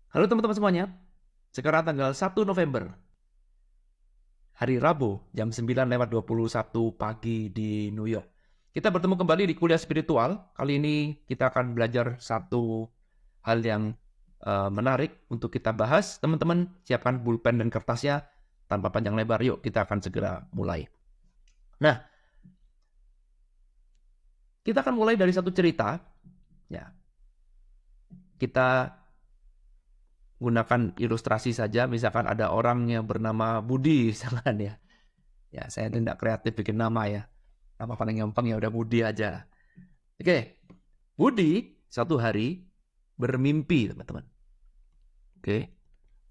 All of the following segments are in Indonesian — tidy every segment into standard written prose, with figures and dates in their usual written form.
Halo teman-teman semuanya, sekarang tanggal 1 November, hari Rabu, jam 9:21 pagi di New York. Kita bertemu kembali di kuliah spiritual. Kali ini kita akan belajar satu hal yang menarik untuk kita bahas. Teman-teman, siapkan pulpen dan kertasnya. Tanpa panjang lebar, yuk kita akan segera mulai. Nah, kita akan mulai dari satu cerita. Ya, kita gunakan ilustrasi saja. Misalkan ada orang yang bernama Budi, misalkan ya. Ya, saya tidak kreatif bikin nama ya. Nama paling gampang ya udah Budi aja. Oke, Budi satu hari bermimpi, teman-teman. Oke,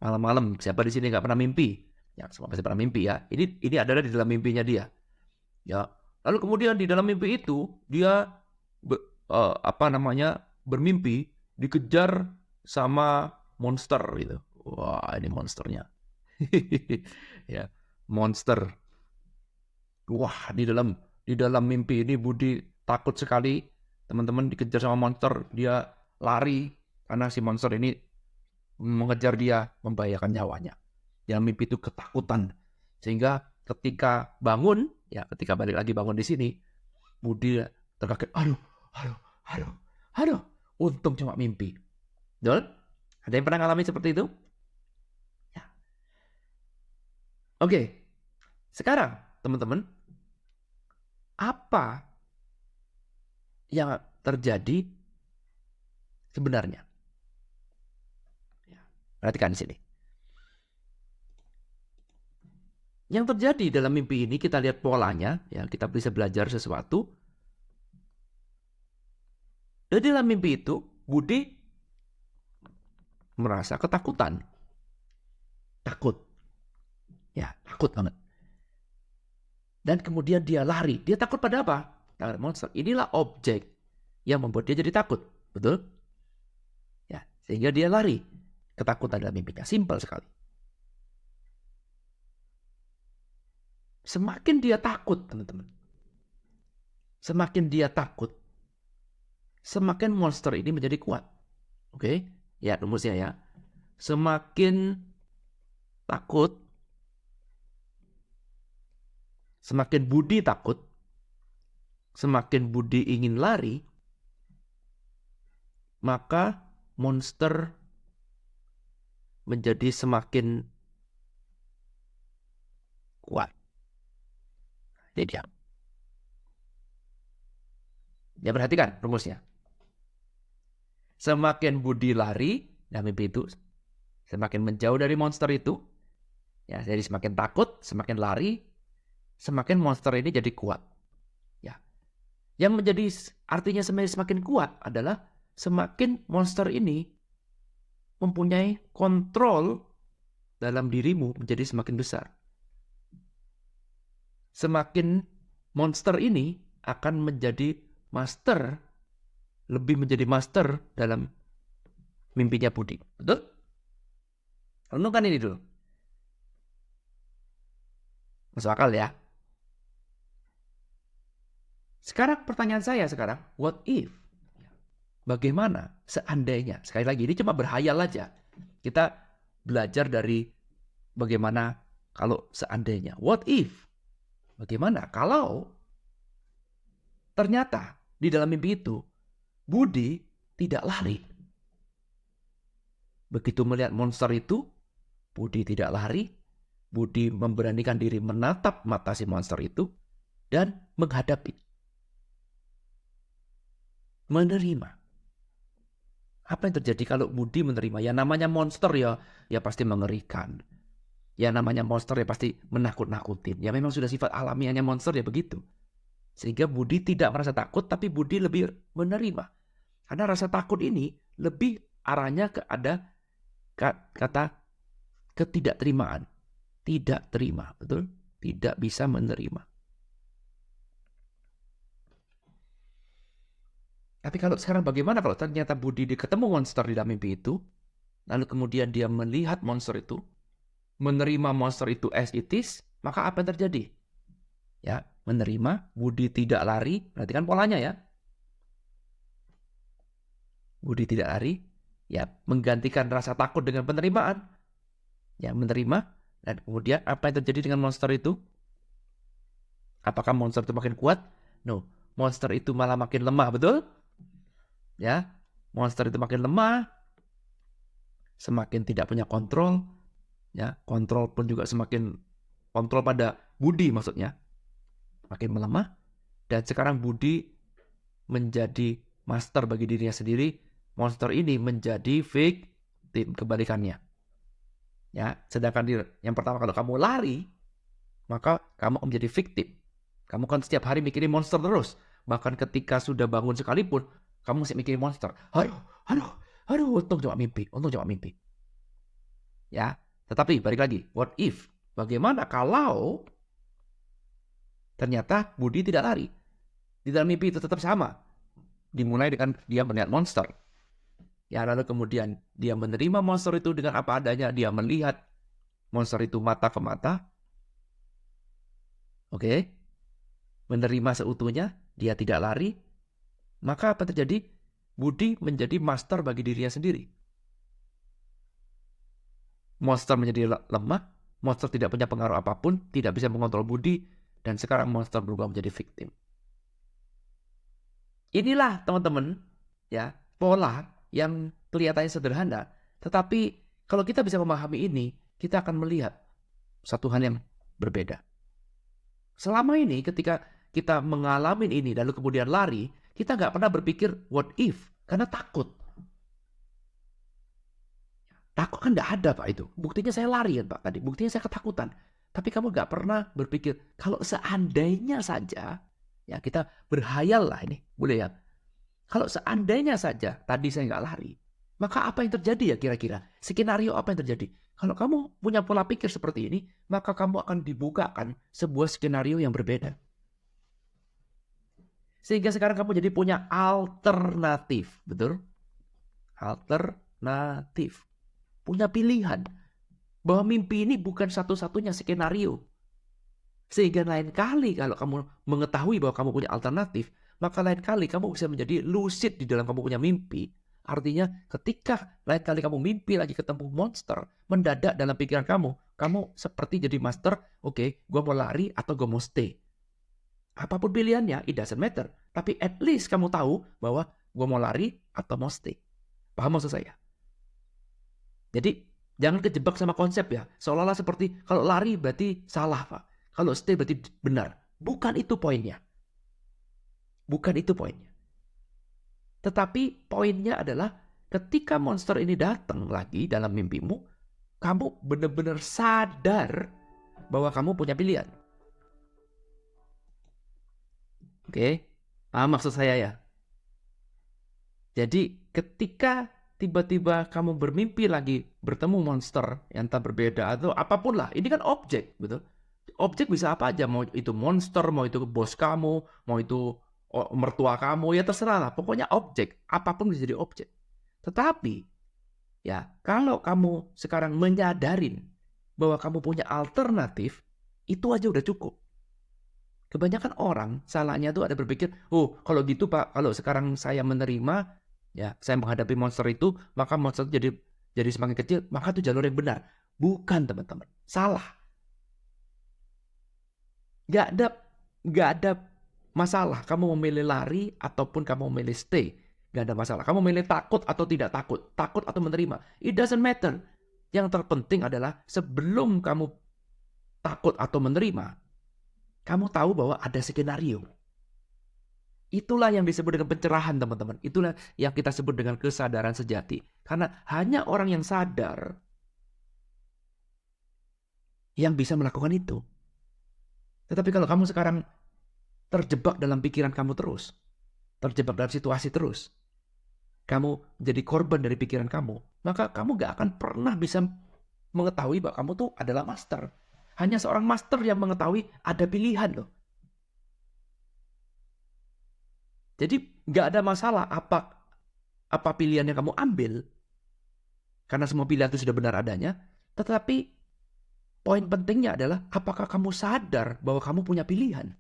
malam-malam siapa di sini nggak pernah mimpi? Ya, semua pasti pernah mimpi ya. Ini adalah di dalam mimpinya dia. Ya, lalu kemudian di dalam mimpi itu dia bermimpi dikejar sama monster gitu. Wah, ini monsternya. Ya, monster. Wah, di dalam mimpi ini Budi takut sekali. Teman-teman dikejar sama monster, dia lari karena si monster ini mengejar dia, membahayakan nyawanya. Dalam mimpi itu ketakutan. Sehingga ketika bangun, ya ketika balik lagi bangun di sini, Budi terkaget, aduh, aduh, aduh, aduh, untung cuma mimpi. Betul? Ada yang pernah ngalamin seperti itu? Ya. Oke, sekarang teman-teman, apa yang terjadi sebenarnya? Ya, perhatikan di sini. Yang terjadi dalam mimpi ini kita lihat polanya, ya kita bisa belajar sesuatu. Dan dalam mimpi itu Budi merasa ketakutan, takut, ya takut banget. Dan kemudian dia lari. Dia takut pada apa? Takut monster. Inilah objek yang membuat dia jadi takut, betul? Ya, sehingga dia lari. Ketakutan dalam mimpinya, simpel sekali. Semakin dia takut, teman-teman. Semakin dia takut, semakin monster ini menjadi kuat. Oke? Ya, rumusnya ya. Semakin takut, semakin Budi takut, semakin Budi ingin lari, maka monster menjadi semakin kuat. Ini dia. Ya, perhatikan rumusnya. Semakin Budi lari dalam mimpi itu, semakin menjauh dari monster itu, ya jadi semakin takut, semakin lari, semakin monster ini jadi kuat. Ya, yang menjadi artinya semakin kuat adalah semakin monster ini mempunyai kontrol dalam dirimu menjadi semakin besar. Semakin monster ini akan menjadi master, lebih menjadi master dalam mimpinya Budi. Betul? Renungkan ini dulu. Masuk akal ya? Sekarang pertanyaan saya sekarang, what if? Bagaimana seandainya? Sekali lagi, ini cuma berhayal aja. Kita belajar dari bagaimana kalau seandainya. What if? Bagaimana kalau ternyata di dalam mimpi itu Budi tidak lari. Begitu melihat monster itu, Budi tidak lari. Budi memberanikan diri menatap mata si monster itu dan menghadapi. Menerima. Apa yang terjadi kalau Budi menerima? Ya namanya monster ya pasti mengerikan. Ya namanya monster ya pasti menakut-nakutin. Ya memang sudah sifat alamiahnya monster ya begitu. Sehingga Budi tidak merasa takut, tapi Budi lebih menerima. Karena rasa takut ini lebih arahnya ke ada kata ketidakterimaan. Tidak terima, betul? Tidak bisa menerima. Tapi kalau sekarang bagaimana kalau ternyata Budi ketemu monster di dalam mimpi itu, lalu kemudian dia melihat monster itu, menerima monster itu as it is, maka apa yang terjadi? Ya, menerima, Budi tidak lari, perhatikan polanya ya. Budi tidak lari, Ya, menggantikan rasa takut dengan penerimaan. Ya, menerima. Dan kemudian apa yang terjadi dengan monster itu? Apakah monster itu makin kuat? No. Monster itu malah makin lemah, betul? Ya, monster itu makin lemah, semakin tidak punya kontrol. Ya, kontrol pun juga semakin kontrol pada budi maksudnya. Makin melemah. Dan sekarang budi menjadi master bagi dirinya sendiri. Monster ini menjadi victim, kebalikannya. Ya, sedangkan yang pertama kalau kamu lari, maka kamu akan menjadi victim. Kamu kan setiap hari mikirin monster terus. Bahkan ketika sudah bangun sekalipun, kamu masih mikirin monster. Aduh, untung cuma mimpi. Ya, tetapi balik lagi, what if? Bagaimana kalau ternyata Budi tidak lari? Di dalam mimpi itu tetap sama. Dimulai dengan dia melihat monster. Ya, lalu kemudian dia menerima monster itu dengan apa adanya. Dia melihat monster itu mata ke mata. Oke. Menerima seutuhnya. Dia tidak lari. Maka apa terjadi? Budi menjadi master bagi dirinya sendiri. Monster menjadi lemah. Monster tidak punya pengaruh apapun. Tidak bisa mengontrol Budi. Dan sekarang monster berubah menjadi victim. Inilah teman-teman, ya, pola yang kelihatannya sederhana, tetapi kalau kita bisa memahami ini, kita akan melihat satu hal yang berbeda. Selama ini ketika kita mengalami ini lalu kemudian lari, kita nggak pernah berpikir what if, karena takut. Takut kan nggak ada Pak itu. Buktinya saya lari kan Pak tadi, buktinya saya ketakutan. Tapi kamu nggak pernah berpikir kalau seandainya saja, ya kita berhayal lah ini, boleh ya. Kalau seandainya saja tadi saya nggak lari, maka apa yang terjadi ya kira-kira? Skenario apa yang terjadi? Kalau kamu punya pola pikir seperti ini, maka kamu akan dibukakan sebuah skenario yang berbeda. Sehingga sekarang kamu jadi punya alternatif, betul? Alternatif. Punya pilihan. Bahwa mimpi ini bukan satu-satunya skenario. Sehingga lain kali kalau kamu mengetahui bahwa kamu punya alternatif, maka lain kali kamu bisa menjadi lucid di dalam kamu punya mimpi. Artinya ketika lain kali kamu mimpi lagi ketemu monster, mendadak dalam pikiran kamu seperti jadi master, oke, gue mau lari atau gue mau stay. Apapun pilihannya, it doesn't matter. Tapi at least kamu tahu bahwa gue mau lari atau mau stay. Paham maksud saya? Jadi jangan kejebak sama konsep ya. Seolah-olah seperti kalau lari berarti salah Pak. Kalau stay berarti benar. Bukan itu poinnya. Bukan itu poinnya. Tetapi poinnya adalah ketika monster ini datang lagi dalam mimpimu, kamu benar-benar sadar bahwa kamu punya pilihan. Oke, paham maksud saya ya? Jadi ketika tiba-tiba kamu bermimpi lagi bertemu monster yang tak berbeda atau apapun lah, ini kan objek, betul? Objek bisa apa aja, mau itu monster, mau itu bos kamu, mau itu mertua kamu, ya terserah lah. Pokoknya objek, apapun bisa jadi objek. Tetapi, ya kalau kamu sekarang menyadarin bahwa kamu punya alternatif, itu aja udah cukup. Kebanyakan orang salahnya tuh ada berpikir, oh kalau gitu Pak, kalau sekarang saya menerima, ya saya menghadapi monster itu, maka monster itu jadi semakin kecil, maka itu jalur yang benar. Bukan teman-teman, salah. Gak ada masalah kamu memilih lari ataupun kamu memilih stay. Gak ada masalah. Kamu memilih takut atau tidak takut. Takut atau menerima. It doesn't matter. Yang terpenting adalah sebelum kamu takut atau menerima, kamu tahu bahwa ada skenario. Itulah yang disebut dengan pencerahan teman-teman. Itulah yang kita sebut dengan kesadaran sejati. Karena hanya orang yang sadar yang bisa melakukan itu. Tetapi kalau kamu sekarang terjebak dalam pikiran kamu terus, terjebak dalam situasi terus, kamu jadi korban dari pikiran kamu, maka kamu gak akan pernah bisa mengetahui bahwa kamu tuh adalah master. Hanya seorang master yang mengetahui ada pilihan loh. Jadi gak ada masalah apa pilihan yang kamu ambil, karena semua pilihan itu sudah benar adanya, tetapi poin pentingnya adalah apakah kamu sadar bahwa kamu punya pilihan?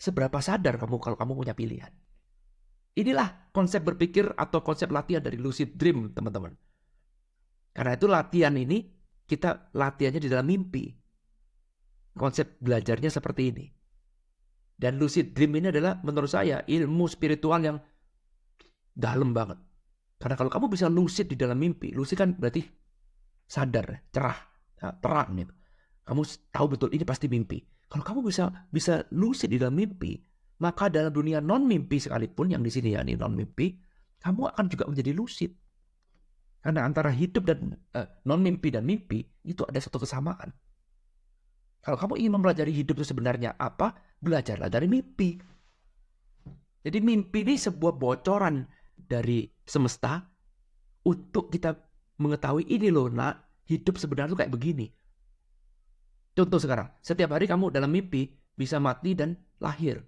Seberapa sadar kamu kalau kamu punya pilihan? Inilah konsep berpikir atau konsep latihan dari lucid dream, teman-teman. Karena itu latihan ini, kita latihannya di dalam mimpi. Konsep belajarnya seperti ini. Dan lucid dream ini adalah menurut saya ilmu spiritual yang dalam banget. Karena kalau kamu bisa lucid di dalam mimpi, lucid kan berarti sadar, cerah, terang gitu. Kamu tahu betul ini pasti mimpi. Kalau kamu bisa lucid di dalam mimpi, maka dalam dunia non mimpi sekalipun yang di sini ya ini non mimpi, kamu akan juga menjadi lucid. Karena antara hidup dan non mimpi dan mimpi itu ada satu kesamaan. Kalau kamu ingin mempelajari hidup itu sebenarnya apa, belajarlah dari mimpi. Jadi mimpi ini sebuah bocoran dari semesta untuk kita mengetahui ini loh nak, hidup sebenarnya tuh kayak begini. Contoh sekarang, setiap hari kamu dalam mimpi bisa mati dan lahir.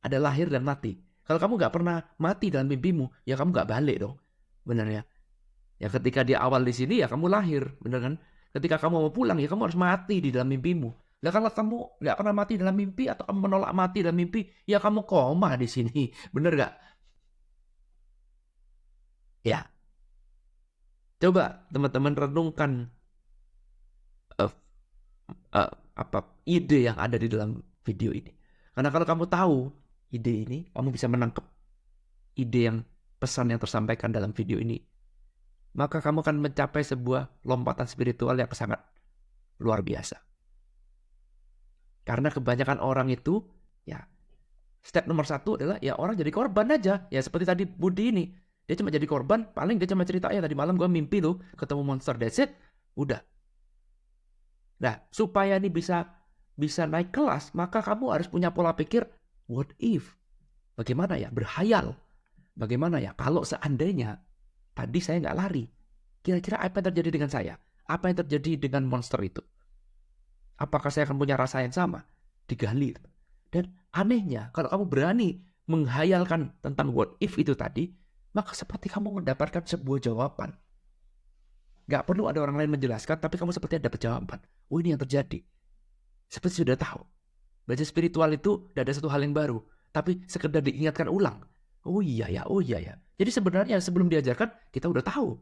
Ada lahir dan mati. Kalau kamu nggak pernah mati dalam mimpimu, ya kamu nggak balik dong. Benar ya? Ya ketika di awal di sini ya kamu lahir, benar kan? Ketika kamu mau pulang ya kamu harus mati di dalam mimpimu. Nah kalau kamu nggak pernah mati dalam mimpi atau kamu menolak mati dalam mimpi, ya kamu koma di sini. Benar nggak? Ya. Coba teman-teman renungkan ide yang ada di dalam video ini. Karena kalau kamu tahu ide ini, kamu bisa menangkap ide yang pesan yang tersampaikan dalam video ini. Maka kamu akan mencapai sebuah lompatan spiritual yang sangat luar biasa. Karena kebanyakan orang itu, ya step nomor 1 adalah ya orang jadi korban aja. Ya seperti tadi Budi ini, dia cuma jadi korban, paling dia cuma cerita, ya tadi malam gue mimpi loh ketemu monster, that's it, udah. Nah, supaya ini bisa naik kelas, maka kamu harus punya pola pikir, what if? Bagaimana ya? Berhayal. Bagaimana ya? Kalau seandainya tadi saya nggak lari, kira-kira apa yang terjadi dengan saya? Apa yang terjadi dengan monster itu? Apakah saya akan punya rasa yang sama? Digali. Dan anehnya, kalau kamu berani menghayalkan tentang what if itu tadi, maka seperti kamu mendapatkan sebuah jawaban. Gak perlu ada orang lain menjelaskan, tapi kamu seperti dapat jawaban. Oh ini yang terjadi. Seperti sudah tahu. Belajar spiritual itu tidak ada satu hal yang baru, tapi sekedar diingatkan ulang. Oh iya ya. Jadi sebenarnya sebelum diajarkan, kita udah tahu.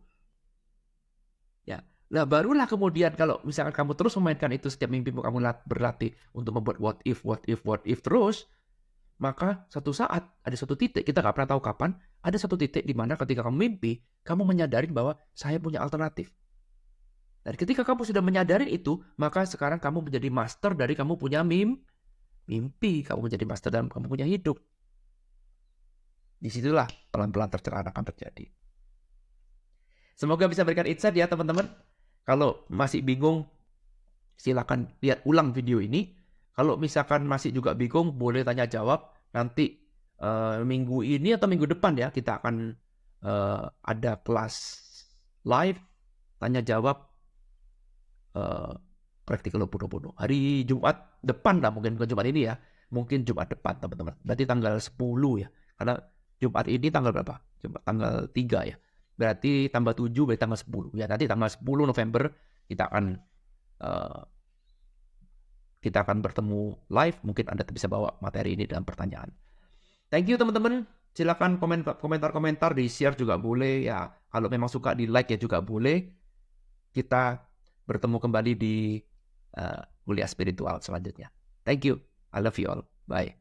Ya, nah barulah kemudian kalau misalkan kamu terus memainkan itu setiap mimpimu, kamu berlatih untuk membuat what if terus, maka satu saat ada satu titik, kita gak pernah tahu kapan, ada satu titik di mana ketika kamu mimpi, kamu menyadari bahwa saya punya alternatif. Dan ketika kamu sudah menyadari itu, maka sekarang kamu menjadi master dari kamu punya mimpi. Kamu menjadi master dalam kamu punya hidup. Disitulah pelan-pelan tercerahkan akan terjadi. Semoga bisa berikan insight ya teman-teman. Kalau masih bingung, silakan lihat ulang video ini. Kalau misalkan masih juga bingung, boleh tanya jawab. Nanti minggu ini atau minggu depan ya, kita akan ada kelas live, tanya jawab, praktikal 2020. Hari Jumat depan lah, mungkin bukan Jumat ini ya. Mungkin Jumat depan teman-teman. Berarti tanggal 10 ya. Karena Jumat ini tanggal berapa? Jumat tanggal 3 ya. Berarti tambah 7 berarti tanggal 10. Ya nanti tanggal 10 November kita akan bertemu live. Mungkin Anda bisa bawa materi ini dalam pertanyaan. Thank you teman-teman. Silakan komentar-komentar, di-share juga boleh ya. Kalau memang suka di-like ya juga boleh. Kita bertemu kembali di kuliah spiritual selanjutnya. Thank you. I love you all. Bye.